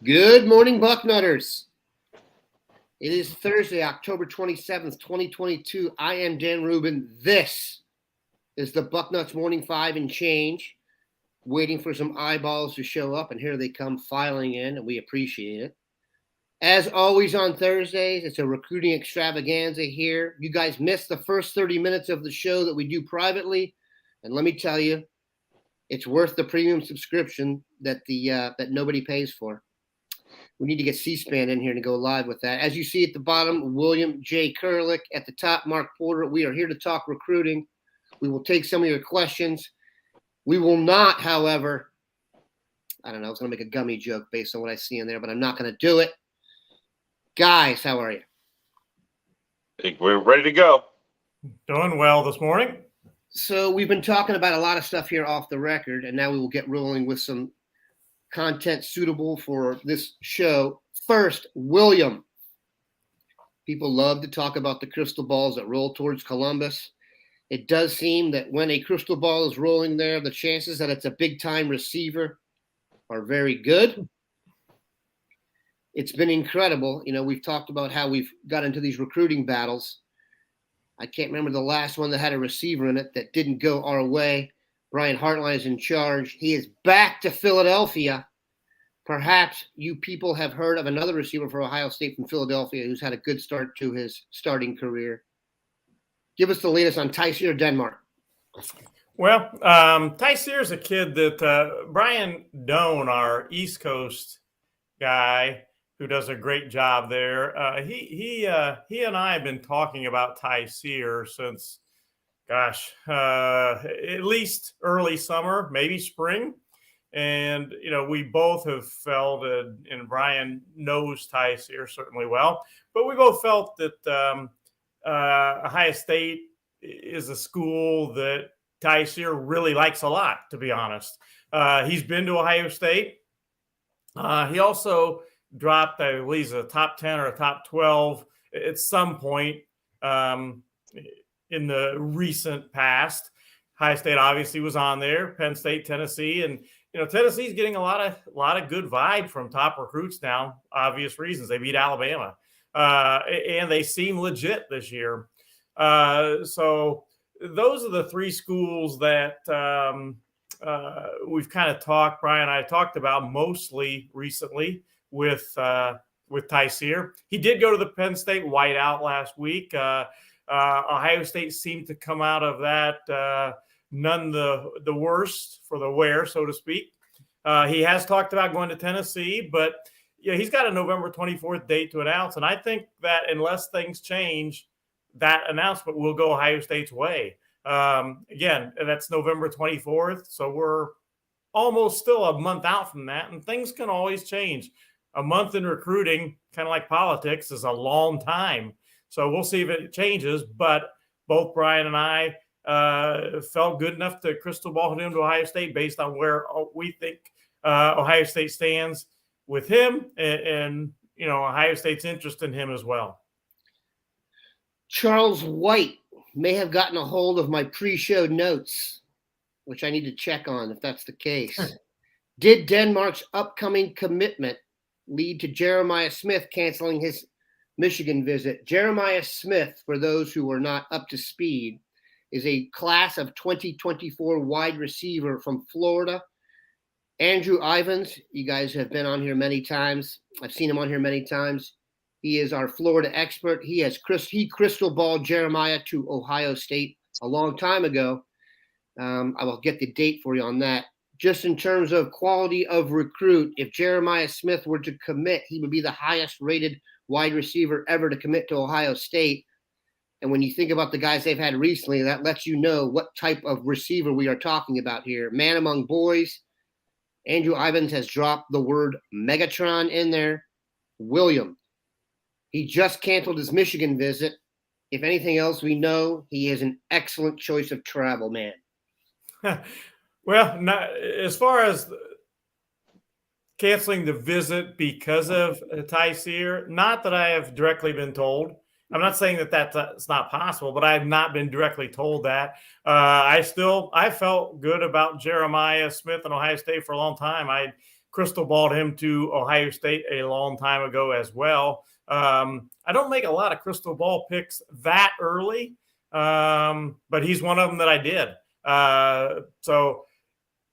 Good morning, Bucknutters. It is Thursday, October 27th, 2022. I am Dan Rubin. This is the Bucknuts Morning 5 and change. Waiting for some eyeballs to show up, and here they come filing in, and we appreciate it. As always on Thursdays, it's a recruiting extravaganza here. You guys missed the first 30 minutes of the show that we do privately, and let me tell you, it's worth the premium subscription that nobody pays for. We need to get C-SPAN in here to go live with that. As you see at the bottom, William J. Kurelic. At the top, Mark Porter. We are here to talk recruiting. We will take some of your questions. We will not, however, I don't know, I was going to make a gummy joke based on what I see in there, but I'm not going to do it. Guys, how are you? I think we're ready to go. Doing well this morning. So we've been talking about a lot of stuff here off the record, and now we will get rolling with some content suitable for this show. First, William. People love to talk about the crystal balls that roll towards Columbus. It does seem that when a crystal ball is rolling there, the chances that it's a big-time receiver are very good. It's been incredible. You know, we've talked about how we've got into these recruiting battles. I can't remember the last one that had a receiver in it that didn't go our way. Brian Hartline is in charge. He is back to Philadelphia. Perhaps you people have heard of another receiver for Ohio State from Philadelphia who's had a good start to his starting career. Give us the latest on Tyseer Denmark. Well, Tyseer is a kid that Brian Doan, our East Coast guy, who does a great job there. He and I have been talking about Tyseer since, at least early summer, maybe spring. And, you know, we both have felt, and Brian knows Tyseer certainly well, but we both felt that Ohio State is a school that Tyseer really likes a lot, to be honest. He's been to Ohio State. He also dropped, I believe, he's a top 10 or a top 12 at some point in the recent past. Ohio State obviously was on there, Penn State, Tennessee, and you know Tennessee's getting a lot of good vibe from top recruits now. Obvious reasons, they beat Alabama, and they seem legit this year. So those are the three schools that we've kind of talked. Brian and I talked about mostly recently with Tyseer. He did go to the Penn State whiteout last week. Ohio State seemed to come out of that none the worse for the wear, so to speak. He has talked about going to Tennessee, but yeah, he's got a November 24th date to announce, and I think that unless things change, that announcement will go Ohio State's way. Again, that's November 24th, so we're almost still a month out from that, and things can always change. A month in recruiting, kind of like politics, is a long time. So we'll see if it changes, but both Brian and I felt good enough to crystal ball him to Ohio State based on where we think Ohio State stands with him and you know, Ohio State's interest in him as well. Charles White may have gotten a hold of my pre-show notes, which I need to check on if that's the case. Did Denmark's upcoming commitment lead to Jeremiah Smith canceling his Michigan visit? Jeremiah Smith, for those who are not up to speed, is a class of 2024 wide receiver from Florida. Andrew Ivins, you guys have been on here many times. I've seen him on here many times. He is our Florida expert. He crystal balled Jeremiah to Ohio State a long time ago. I will get the date for you on that. Just in terms of quality of recruit, if Jeremiah Smith were to commit, he would be the highest rated wide receiver ever to commit to Ohio State. And when you think about the guys they've had recently, that lets you know what type of receiver we are talking about here. Man among boys, Andrew Ivins has dropped the word Megatron in there. William, he just canceled his Michigan visit. If anything else, we know he is an excellent choice of travel man. Well, as far as canceling the visit because of Tyseer, not that I have directly been told. I'm not saying that that's not possible, but I have not been directly told that. I felt good about Jeremiah Smith and Ohio State for a long time. I crystal balled him to Ohio State a long time ago as well. I don't make a lot of crystal ball picks that early, but he's one of them that I did. So,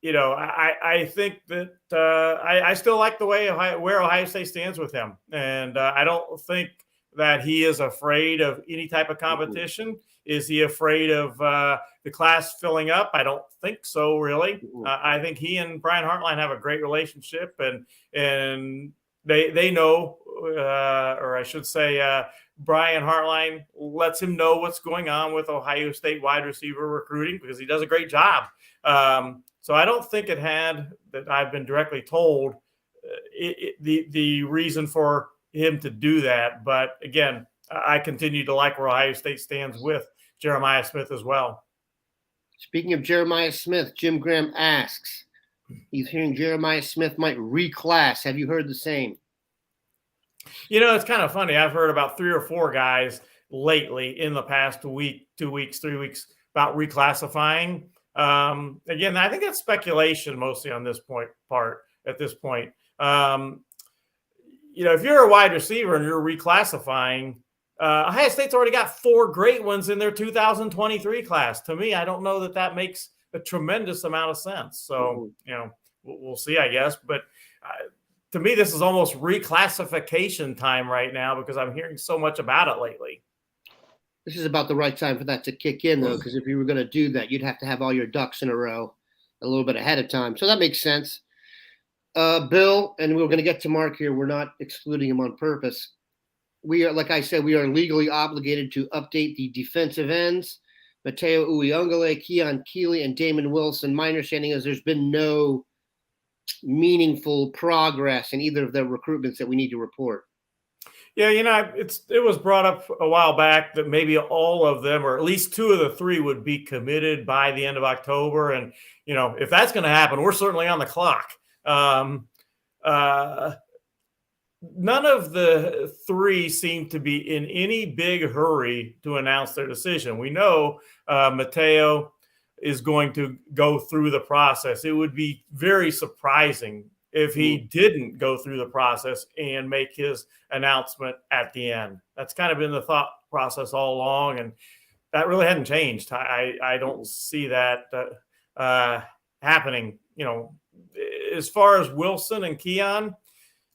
I think that I still like the way where Ohio State stands with him. And I don't think that he is afraid of any type of competition. Is he afraid of the class filling up? I don't think so, really. I think he and Brian Hartline have a great relationship, and they know, or I should say, Brian Hartline lets him know what's going on with Ohio State wide receiver recruiting because he does a great job. So I don't think it had, that I've been directly told, the reason for him to do that. But again, I continue to like where Ohio State stands with Jeremiah Smith as well. Speaking of Jeremiah Smith, Jim Graham asks, he's hearing Jeremiah Smith might reclass. Have you heard the same? It's kind of funny. I've heard about 3 or 4 guys lately in the past week, 2 weeks, 3 weeks about reclassifying. Again, I think that's speculation mostly on this part at this point. If you're a wide receiver and you're reclassifying, Ohio State's already got 4 great ones in their 2023 class. To me, I don't know that makes a tremendous amount of sense. So, we'll see, I guess. But to me, this is almost reclassification time right now because I'm hearing so much about it lately. This is about the right time for that to kick in, though, because if you were going to do that, you'd have to have all your ducks in a row a little bit ahead of time. So that makes sense. Bill, and we're going to get to Mark here. We're not excluding him on purpose. We are, like I said, we are legally obligated to update the defensive ends, Mateo Uyungale, Keon Keeley, and Damon Wilson. My understanding is there's been no meaningful progress in either of the recruitments that we need to report. Yeah, it was brought up a while back that maybe all of them, or at least 2 of the 3, would be committed by the end of October. And, if that's going to happen, we're certainly on the clock. None of the 3 seem to be in any big hurry to announce their decision. We know Mateo is going to go through the process. It would be very surprising if he didn't go through the process and make his announcement at the end. That's kind of been the thought process all along, and that really hadn't changed. I don't see that happening. As far as Wilson and Keon,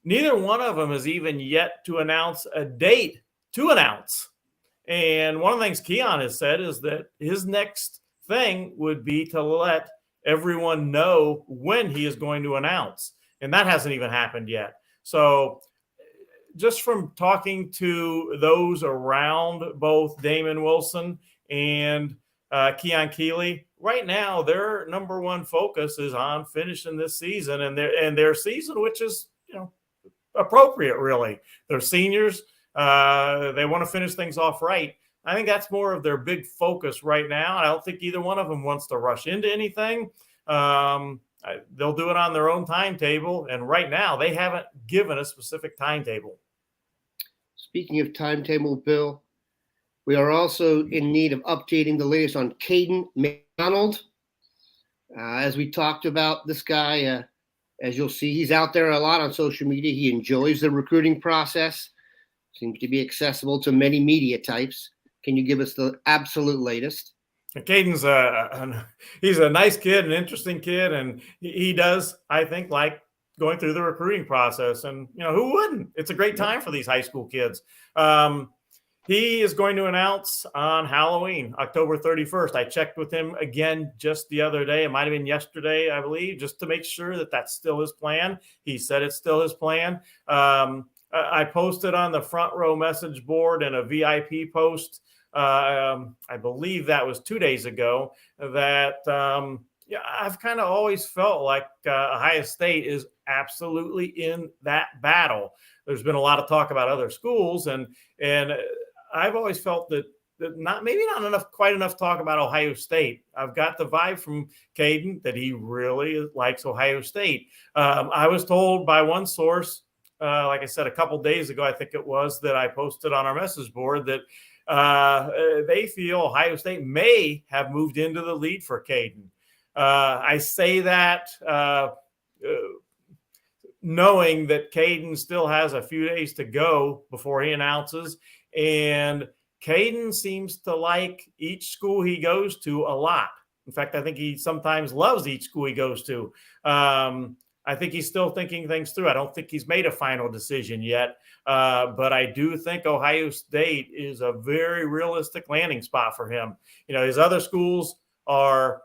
neither one of them has even yet to announce a date to announce. And one of the things Keon has said is that his next thing would be to let everyone know when he is going to announce. And that hasn't even happened yet. So just from talking to those around both Damon Wilson and Keon Keeley, right now their number one focus is on finishing this season and their season, which is appropriate, really. They're seniors. They want to finish things off right. I think that's more of their big focus right now. I don't think either one of them wants to rush into anything. They'll do it on their own timetable, and right now they haven't given a specific timetable. Speaking of timetable, Bill, we are also in need of updating the latest on Caden McDonald. As we talked about, this guy, as you'll see, he's out there a lot on social media. He enjoys the recruiting process, seems to be accessible to many media types. Can you give us the absolute latest? Caden's he's a nice kid, an interesting kid, and he does, I think, like going through the recruiting process. And, who wouldn't? It's a great time for these high school kids. He is going to announce on Halloween, October 31st. I checked with him again just the other day. It might have been yesterday, I believe, just to make sure that that's still his plan. He said it's still his plan. I posted on the Front Row message board and a VIP post. I believe that was 2 days ago, that I've kind of always felt like Ohio State is absolutely in that battle. There's been a lot of talk about other schools, and I've always felt that not quite enough talk about Ohio State. I've got the vibe from Caden that he really likes Ohio State. I was told by one source, like I said, a couple days ago, I think it was, that I posted on our message board that they feel Ohio State may have moved into the lead for Caden. I say that knowing that Caden still has a few days to go before he announces. And Caden seems to like each school he goes to a lot. In fact, I think he sometimes loves each school he goes to. I think he's still thinking things through. I don't think he's made a final decision yet. But I do think Ohio State is a very realistic landing spot for him. His other schools are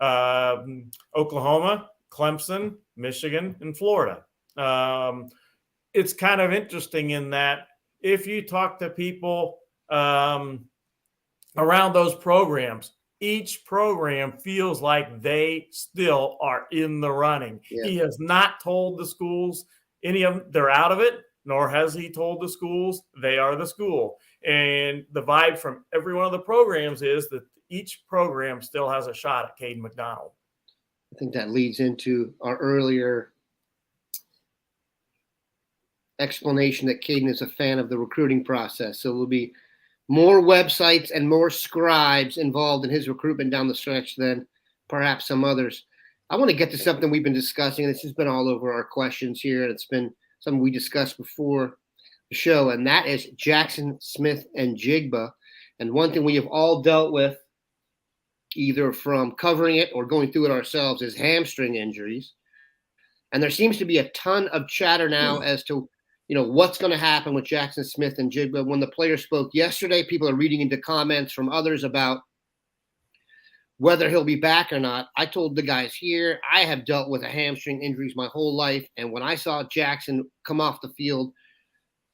Oklahoma, Clemson, Michigan, and Florida. It's kind of interesting in that if you talk to people around those programs, each program feels like they still are in the running. Yeah. He has not told the schools, any of them, they're out of it, nor has he told the schools they are the school. And the vibe from every one of the programs is that each program still has a shot at Caden McDonald. I think that leads into our earlier explanation that Caden is a fan of the recruiting process. So there'll be more websites and more scribes involved in his recruitment down the stretch than perhaps some others. I want to get to something we've been discussing. This has been all over our questions here, and it's been something we discussed before the show, and that is Jackson Smith and Jigba. And one thing we have all dealt with, either from covering it or going through it ourselves, is hamstring injuries. And there seems to be a ton of chatter now as to what's going to happen with Jackson Smith and Jigba. When the player spoke yesterday, people are reading into comments from others about whether he'll be back or not. I told the guys here, I have dealt with hamstring injuries my whole life. And when I saw Jackson come off the field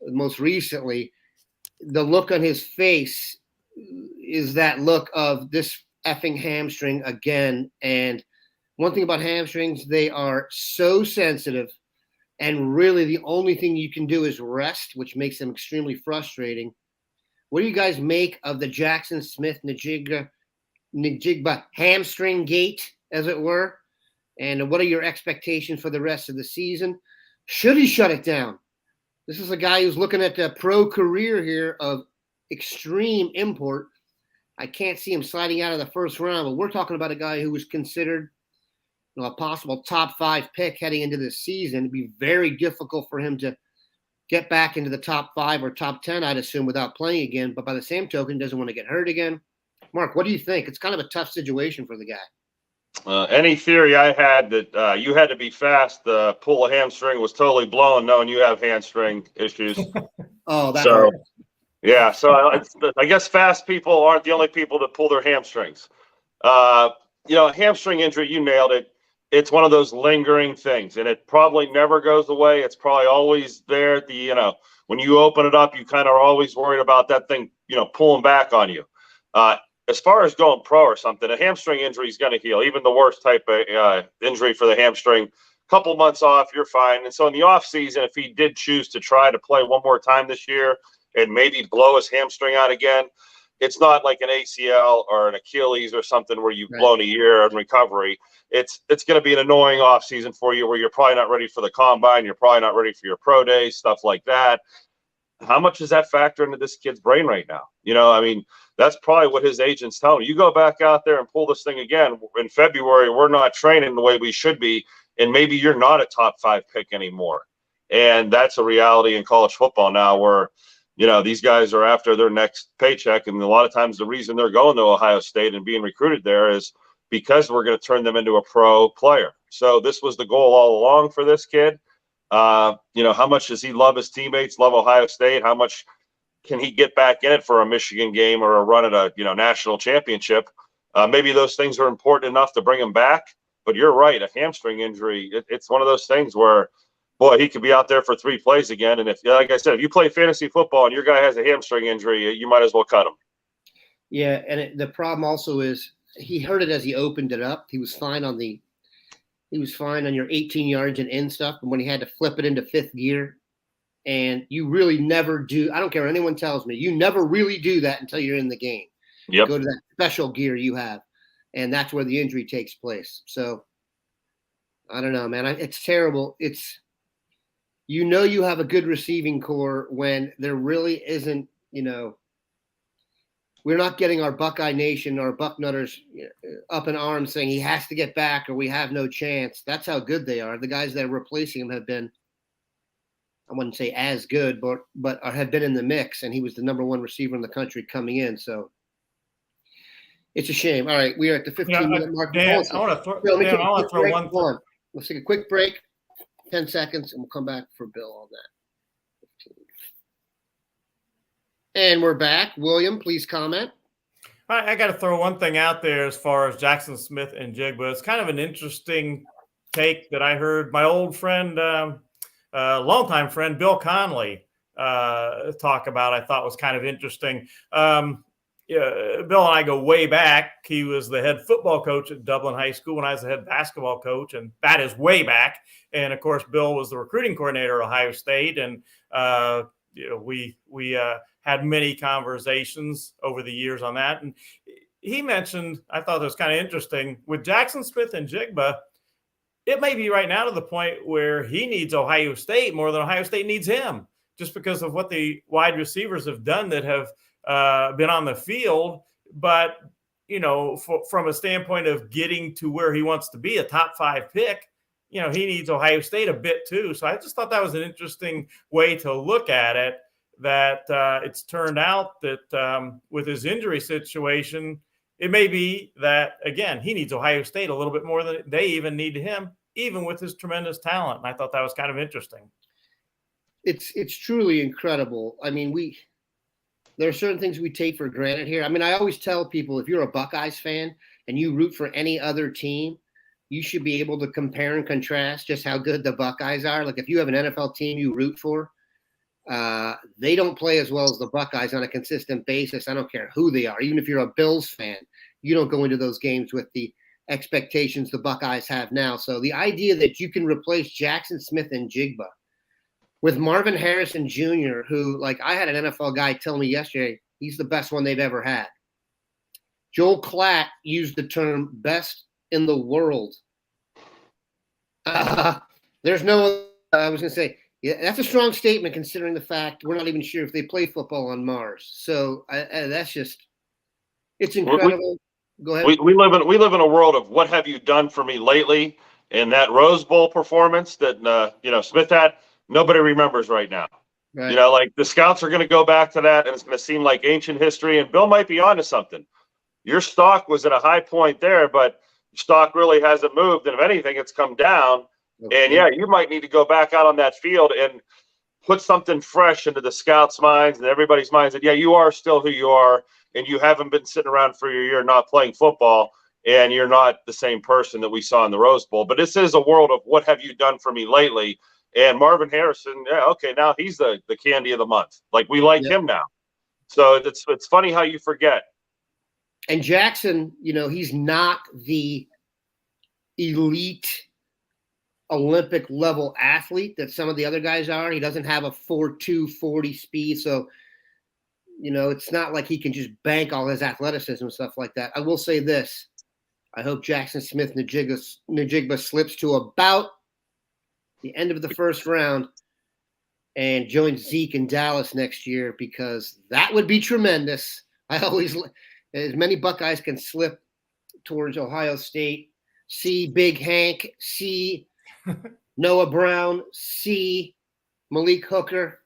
most recently, the look on his face is that look of this effing hamstring again. And one thing about hamstrings, they are so sensitive. And really, the only thing you can do is rest, which makes them extremely frustrating. What do you guys make of the Jackson Smith Njigba hamstring gate, as it were? And what are your expectations for the rest of the season? Should he shut it down? This is a guy who's looking at the pro career here of extreme import. I can't see him sliding out of the first round, but we're talking about a guy who was considered a possible top 5 pick heading into this season. It'd be very difficult for him to get back into the top 5 or top 10, I'd assume, without playing again. But by the same token, doesn't want to get hurt again. Mark, what do you think? It's kind of a tough situation for the guy. Any theory I had that you had to be fast to pull a hamstring was totally blown, knowing you have hamstring issues. Oh, that's so hurts. Yeah. So I guess fast people aren't the only people that pull their hamstrings. Hamstring injury, you nailed it. It's one of those lingering things, and it probably never goes away. It's probably always there. When you open it up, you kind of are always worried about that thing, pulling back on you. As far as going pro or something, a hamstring injury is going to heal. Even the worst type of injury for the hamstring, couple months off, you're fine. And so in the off season, if he did choose to try to play one more time this year and maybe blow his hamstring out again, it's not like an ACL or an Achilles or something where you've blown a year in recovery. It's going to be an annoying offseason for you where you're probably not ready for the combine. You're probably not ready for your pro day, stuff like that. How much does that factor into this kid's brain right now? That's probably what his agent's telling him. You go back out there and pull this thing again. In February, we're not training the way we should be, and maybe you're not a top 5 pick anymore. And that's a reality in college football now where these guys are after their next paycheck. And a lot of times the reason they're going to Ohio State and being recruited there is because we're going to turn them into a pro player. So this was the goal all along for this kid. How much does he love his teammates, love Ohio State? How much can he get back in it for a Michigan game or a run at a, national championship? Maybe those things are important enough to bring him back. But you're right. A hamstring injury, it's one of those things where, boy, he could be out there for 3 plays again. And if, like I said, if you play fantasy football and your guy has a hamstring injury, you might as well cut him. Yeah, and the problem also is he heard it as he opened it up. He was fine on your 18 yards and in stuff, but when he had to flip it into 5th gear, and you really never do. I don't care what anyone tells me. You never really do that until you're in the game. Yep. Go to that special gear you have, and that's where the injury takes place. So I don't know, man. It's terrible. You have a good receiving core when there really isn't, we're not getting our Buckeye Nation or Bucknutters up in arms saying he has to get back or we have no chance. That's how good they are. The guys that are replacing him have been I wouldn't say as good, but have been in the mix, and he was the #1 receiver in the country coming in. So it's a shame. All right, we are at the 15-minute mark. Dan, I want to throw one. Let's take a quick break, 10 seconds, and we'll come back for Bill on that. And we're back. William, please comment. I got to throw one thing out there as far as Jackson Smith and Jigba. It's kind of an interesting take that I heard my old friend, longtime friend, Bill Conley talk about. I thought was kind of interesting. Bill and I go way back. He was the head football coach at Dublin High School when I was the head basketball coach, and that is way back. And of course, Bill was the recruiting coordinator at Ohio State, and we had many conversations over the years on that. And he mentioned, I thought that was kind of interesting, with Jackson Smith and Jigba, it may be right now to the point where he needs Ohio State more than Ohio State needs him, just because of what the wide receivers have done that have been on the field. But, from a standpoint of getting to where he wants to be, a top 5 pick, he needs Ohio State a bit too. So I just thought that was an interesting way to look at it, that it's turned out that with his injury situation, it may be that, again, he needs Ohio State a little bit more than they even need him, even with his tremendous talent. And I thought that was kind of interesting. It's truly incredible. I mean, there are certain things we take for granted here. I mean, I always tell people, if you're a Buckeyes fan and you root for any other team, you should be able to compare and contrast just how good the Buckeyes are. Like, if you have an NFL team you root for, they don't play as well as the Buckeyes on a consistent basis. I don't care who they are. Even if you're a Bills fan, you don't go into those games with the expectations the Buckeyes have now. So the idea that you can replace Jackson Smith and Jigba with Marvin Harrison Jr., who, like, I had an NFL guy tell me yesterday, he's the best one they've ever had. Joel Klatt used the term best in the world. There's no, I was going to say, yeah, that's a strong statement considering the fact we're not even sure if they play football on Mars. So that's just, it's incredible. Go ahead. We live in a world of what have you done for me lately, and that Rose Bowl performance that Smith had, nobody remembers right now. Right. Like, the scouts are going to go back to that, and it's going to seem like ancient history. And Bill might be onto something. Your stock was at a high point there, but stock really hasn't moved, and if anything, it's come down. Okay. And yeah, you might need to go back out on that field and put something fresh into the scouts' minds and everybody's minds that, yeah, you are still who you are, and you haven't been sitting around for a year not playing football, and you're not the same person that we saw in the Rose Bowl. But this is a world of what have you done for me lately? And Marvin Harrison, yeah, okay, now he's the candy of the month. Like, we like him now. So it's funny how you forget. And Jackson, he's not the elite Olympic level athlete that some of the other guys are. He doesn't have a 4.2 40 speed. So, it's not like he can just bank all his athleticism and stuff like that. I will say this. I hope Jackson Smith Njigba slips to about the end of the first round and joins Zeke in Dallas next year, because that would be tremendous. As many Buckeyes can slip towards Ohio State, see Big Hank, see Noah Brown, see Malik Hooker.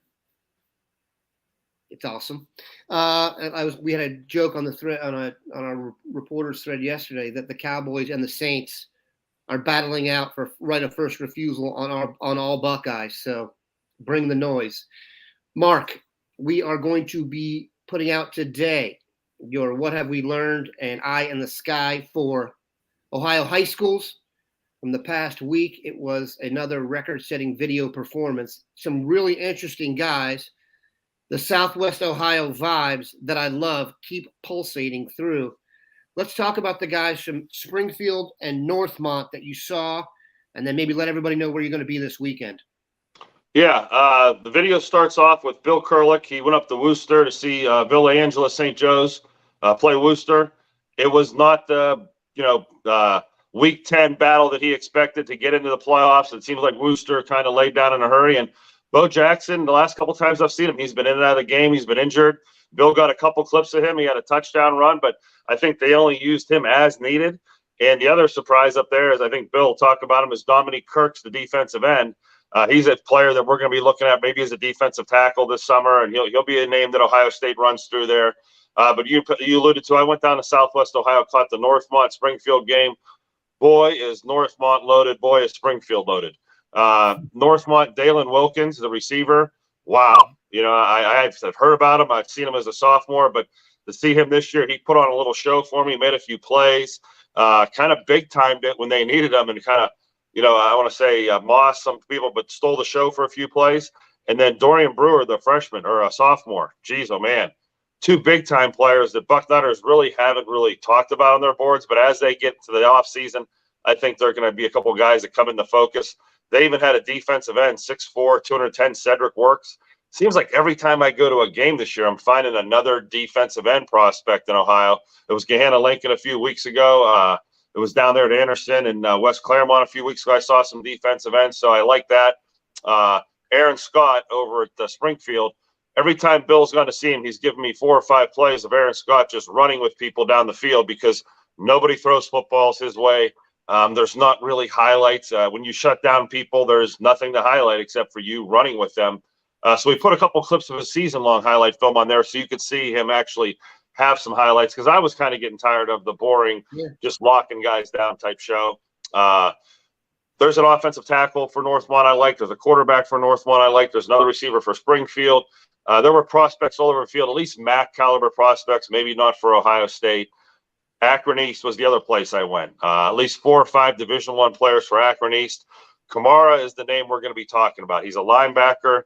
It's awesome. We had a joke on the thread on our reporters thread yesterday that the Cowboys and the Saints are battling out for right of first refusal on all Buckeyes. So bring the noise. Mark, we are going to be putting out today your What Have We Learned and Eye in the Sky for Ohio high schools. From the past week, it was another record-setting video performance. Some really interesting guys. The Southwest Ohio vibes that I love keep pulsating through. Let's talk about the guys from Springfield and Northmont that you saw, and then maybe let everybody know where you're going to be this weekend. Yeah, the video starts off with Bill Kurelic. He went up to Worcester to see Villa Angela St. Joe's play Worcester. It was not the Week 10 battle that he expected to get into the playoffs. It seems like Worcester kind of laid down in a hurry. And Bo Jackson, the last couple times I've seen him, he's been in and out of the game. He's been injured. Bill got a couple clips of him. He had a touchdown run, but I think they only used him as needed. And the other surprise up there is, I think Bill talked about him, is Dominique Kirks, the defensive end. He's a player that we're going to be looking at maybe as a defensive tackle this summer, and he'll be a name that Ohio State runs through there. But you alluded to, I went down to Southwest Ohio, caught the Northmont-Springfield game. Boy, is Northmont loaded. Boy, is Springfield loaded. Northmont, Dalen Wilkins, the receiver. Wow. I've heard about him. I've seen him as a sophomore, but to see him this year, he put on a little show for me, made a few plays, kind of big-timed it when they needed him, and kind of, I want to say mossed some people, but stole the show for a few plays. And then Dorian Brewer, the freshman or a sophomore. Geez, oh, man. Two big-time players that Bucknutters really haven't really talked about on their boards, but as they get to the offseason, I think they're going to be a couple guys that come into focus. They even had a defensive end, 6'4", 210, Cedric Works. Seems like every time I go to a game this year, I'm finding another defensive end prospect in Ohio. It was Gahanna Lincoln a few weeks ago. It was down there at Anderson and West Claremont a few weeks ago. I saw some defensive ends, so I like that. Aaron Scott over at Springfield. Every time Bill's gone to see him, he's given me 4 or 5 plays of Aaron Scott just running with people down the field because nobody throws footballs his way. There's not really highlights. When you shut down people, there's nothing to highlight except for you running with them. So we put a couple clips of his season-long highlight film on there so you could see him actually have some highlights because I was kind of getting tired of the boring, just locking guys down type show. There's an offensive tackle for Northmont I like. There's a quarterback for Northmont I like. There's another receiver for Springfield. There were prospects all over the field, at least MAC caliber prospects, maybe not for Ohio State. Akron East was the other place I went. At least 4 or 5 Division I players for Akron East. Kamara is the name we're going to be talking about. He's a linebacker,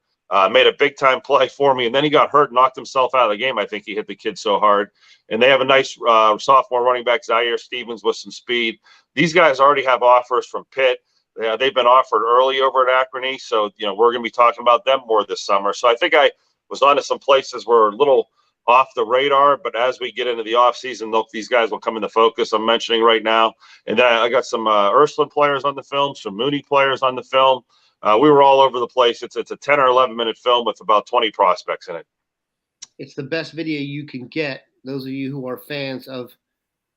made a big-time play for me, and then he got hurt, knocked himself out of the game. I think he hit the kid so hard. And they have a nice sophomore running back, Zaire Stevens, with some speed. These guys already have offers from Pitt. They've been offered early over at Akron East, so we're going to be talking about them more this summer. So I think I was on to some places where a little off the radar, but as we get into the offseason, these guys will come into focus. I'm mentioning right now. And then I got some Ursuline players on the film, some Mooney players on the film. We were all over the place. It's a 10 or 11-minute film with about 20 prospects in it. It's the best video you can get. Those of you who are fans of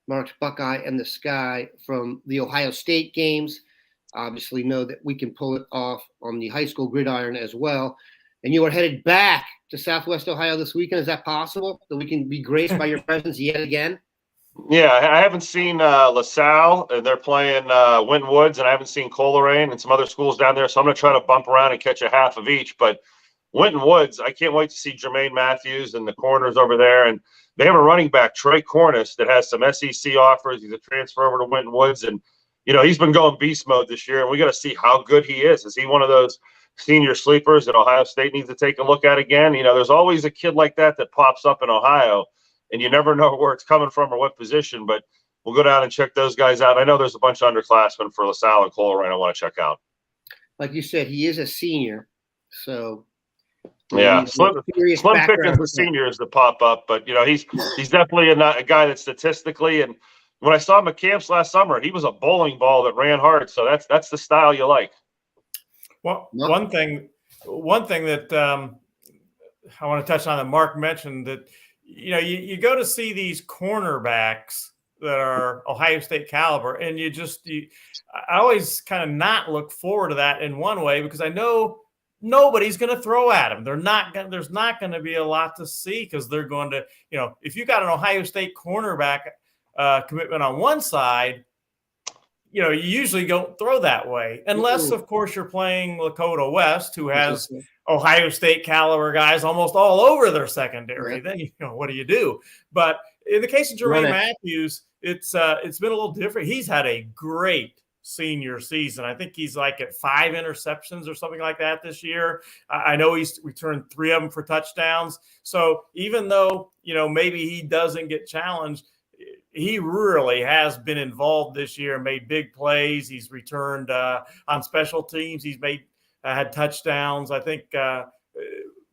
Mark's Buckeye and the Sky from the Ohio State games obviously know that we can pull it off on the high school gridiron as well. And you are headed back to Southwest Ohio this weekend. Is that possible, that we can be graced by your presence yet again? Yeah, I haven't seen LaSalle, and they're playing Winton Woods, and I haven't seen Coleraine and some other schools down there. So I'm going to try to bump around and catch a half of each. But Winton Woods, I can't wait to see Jermaine Matthews and the corners over there. And they have a running back, Trey Cornish, that has some SEC offers. He's a transfer over to Winton Woods, and he's been going beast mode this year. And we got to see how good he is. Is he one of those senior sleepers that Ohio State needs to take a look at again? There's always a kid like that pops up in Ohio, and you never know where it's coming from or what position, but we'll go down and check those guys out. I know there's a bunch of underclassmen for LaSalle and Coleraine I want to check out. Like you said, he is a senior, so yeah, slim pickings with seniors that pop up, but he's definitely a guy that statistically, and when I saw him at camps last summer, he was a bowling ball that ran hard, so that's the style you like. Well, one thing that I want to touch on that Mark mentioned, that you go to see these cornerbacks that are Ohio State caliber, and I always kind of not look forward to that in one way because I know nobody's going to throw at them. There's not going to be a lot to see because they're going to, if you got an Ohio State cornerback commitment on one side, you usually don't throw that way unless, of course, you're playing Lakota West, who has Ohio State caliber guys almost all over their secondary. Then, what do you do? But in the case of Jermaine Matthews, it's been a little different. He's had a great senior season. I think he's like at 5 interceptions or something like that this year. I know he's returned 3 of them for touchdowns. So even though, maybe he doesn't get challenged, he really has been involved this year, made big plays. He's returned on special teams. He's had touchdowns. I think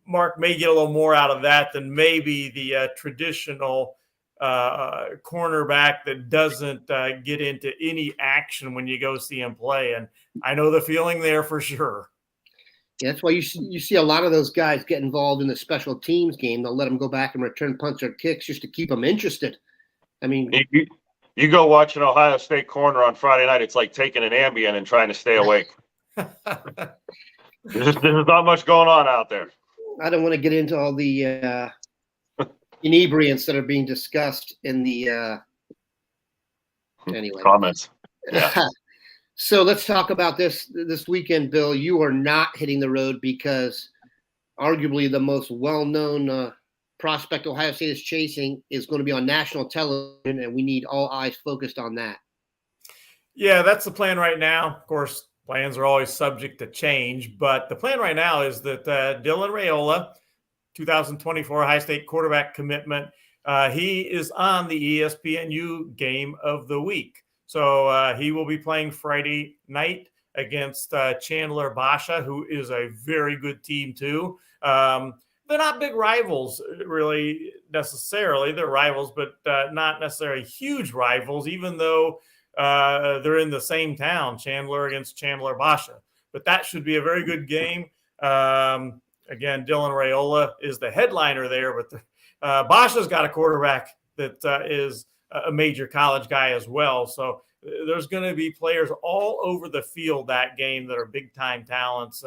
Mark may get a little more out of that than maybe the traditional cornerback that doesn't get into any action when you go see him play. And I know the feeling there for sure. Yeah, that's why you see a lot of those guys get involved in the special teams game. They'll let them go back and return punts or kicks just to keep them interested. I mean, you go watch an Ohio State corner on Friday night, it's like taking an Ambien and trying to stay awake. There's not much going on out there. I don't want to get into all the inebriants that are being discussed in the anyway Comments. Yeah. So let's talk about this weekend, Bill. You are not hitting the road because arguably the most well-known prospect Ohio State is chasing is going to be on national television, and we need all eyes focused on that. Yeah, that's the plan right now. Of course, plans are always subject to change, but the plan right now is that Dylan Raiola, 2024 Ohio State quarterback commitment, he is on the ESPNU game of the week. So he will be playing Friday night against Chandler Basha, who is a very good team too. They're not big rivals really necessarily. They're rivals, but not necessarily huge rivals, even though they're in the same town, Chandler against Chandler Basha. But that should be a very good game. Again, Dylan Raiola is the headliner there, but Basha's got a quarterback that is a major college guy as well. So there's going to be players all over the field that game that are big-time talents.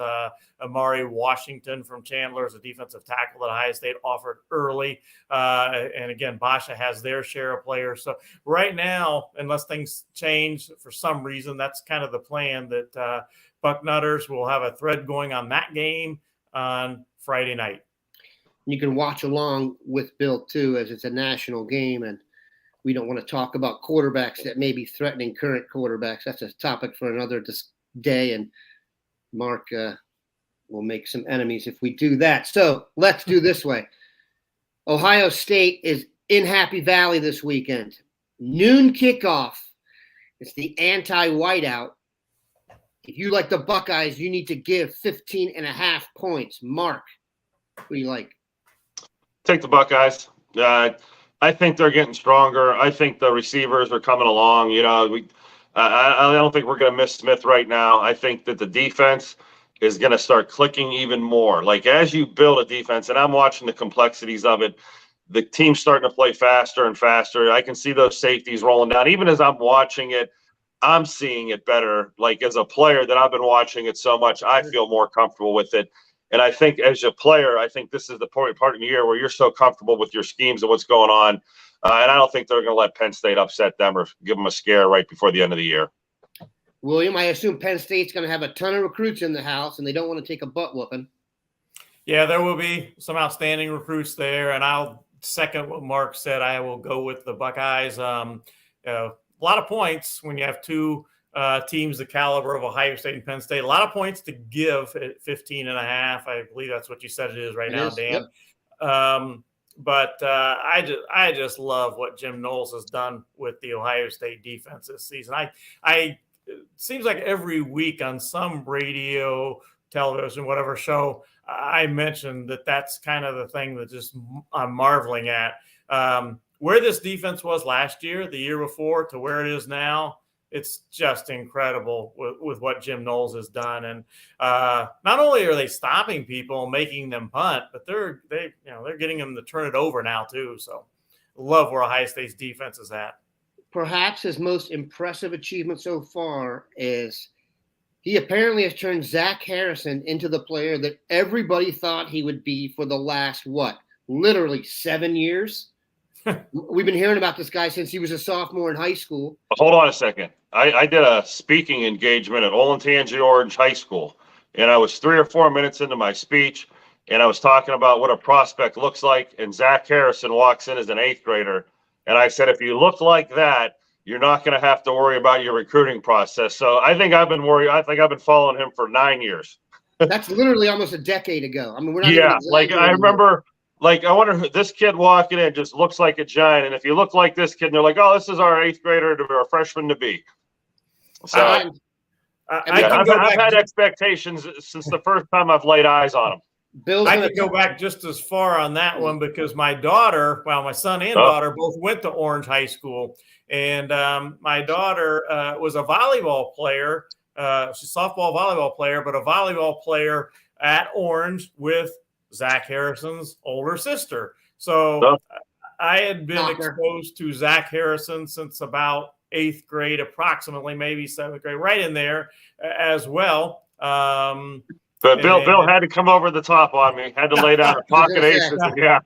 Amari Washington from Chandler is a defensive tackle that Ohio State offered early. And again, Basha has their share of players. So right now, unless things change for some reason, that's kind of the plan, that Bucknutters will have a thread going on that game on Friday night. You can watch along with Bill too, as it's a national game, and we don't want to talk about quarterbacks that may be threatening current quarterbacks. That's a topic for another day, and Mark will make some enemies if we do that. So let's do this way. Ohio State is in Happy Valley this weekend. Noon kickoff. It's the anti-whiteout. If you like the Buckeyes, you need to give 15.5 points. Mark, what do you like? Take the Buckeyes. I think they're getting stronger. I think the receivers are coming along. You know, I don't think we're going to miss Smith right now. I think that the defense is going to start clicking even more. Like, as you build a defense, and I'm watching the complexities of it, the team's starting to play faster and faster. I can see those safeties rolling down. Even as I'm watching it, I'm seeing it better. Like, as a player that I've been watching it so much, I feel more comfortable with it. And I think as a player, I think this is the part of the year where you're so comfortable with your schemes and what's going on. And I don't think they're going to let Penn State upset them or give them a scare right before the end of the year. William, I assume Penn State's going to have a ton of recruits in the house, and they don't want to take a butt whooping. Yeah, there will be some outstanding recruits there, and I'll second what Mark said. I will go with the Buckeyes. A lot of points when you have two teams the caliber of Ohio State and Penn State. A lot of points to give at 15.5. I believe that's what you said it is right now, Dan. Yep. But I just love what Jim Knowles has done with the Ohio State defense this season. It seems like every week on some radio, television, whatever show, I mentioned that's kind of the thing that just I'm marveling at. Where this defense was last year, the year before, to where it is now, it's just incredible with what Jim Knowles has done. And not only are they stopping people, making them punt, but they're getting them to turn it over now too. So love where Ohio State's defense is at. Perhaps his most impressive achievement so far is he apparently has turned Zach Harrison into the player that everybody thought he would be for the last, literally 7 years. We've been hearing about this guy since he was a sophomore in high school. Hold on a second. I did a speaking engagement at Olentangy Orange High School, and I was 3 or 4 minutes into my speech, and I was talking about what a prospect looks like, and Zach Harrison walks in as an 8th grader, and I said, if you look like that, you're not going to have to worry about your recruiting process. So I think I've been worried. I think I've been following him for 9 years. That's literally almost a decade ago. I mean, we're not. Yeah, like I remember. Like, I wonder who this kid walking in just looks like a giant. And if you look like this kid, and they're like, oh, this is our 8th grader or a freshman to be. So I've had expectations since the first time I've laid eyes on him. I could go back just as far on that one because my daughter, my son and daughter both went to Orange High School. And my daughter was a volleyball player. She's a softball volleyball player, but a volleyball player at Orange with Zach Harrison's older sister. So I had been exposed to Zach Harrison since about 8th grade, approximately, maybe 7th grade, right in there as well. But Bill had to come over the top on me. Had to lay down a pocket aces. Yeah.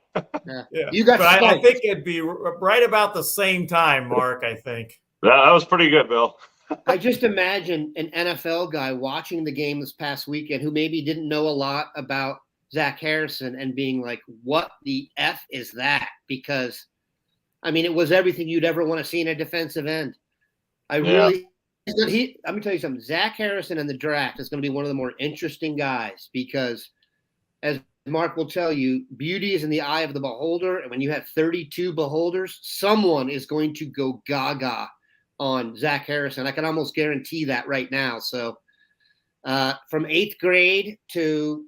Yeah. You got but I skunked. think it'd be right about the same time, Mark, I think. That was pretty good, Bill. I just imagine an NFL guy watching the game this past weekend who maybe didn't know a lot about Zach Harrison and being like, what the F is that? Because, I mean, it was everything you'd ever want to see in a defensive end. Let me tell you something. Zach Harrison in the draft is going to be one of the more interesting guys because, as Mark will tell you, beauty is in the eye of the beholder. And when you have 32 beholders, someone is going to go gaga on Zach Harrison. I can almost guarantee that right now. So from 8th grade to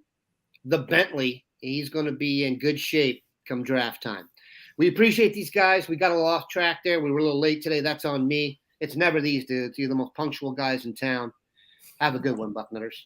the Bentley, he's going to be in good shape come draft time. We appreciate these guys. We got a little off track there. We were a little late today. That's on me. It's never these dudes. You're the most punctual guys in town. Have a good one, Bucknutters.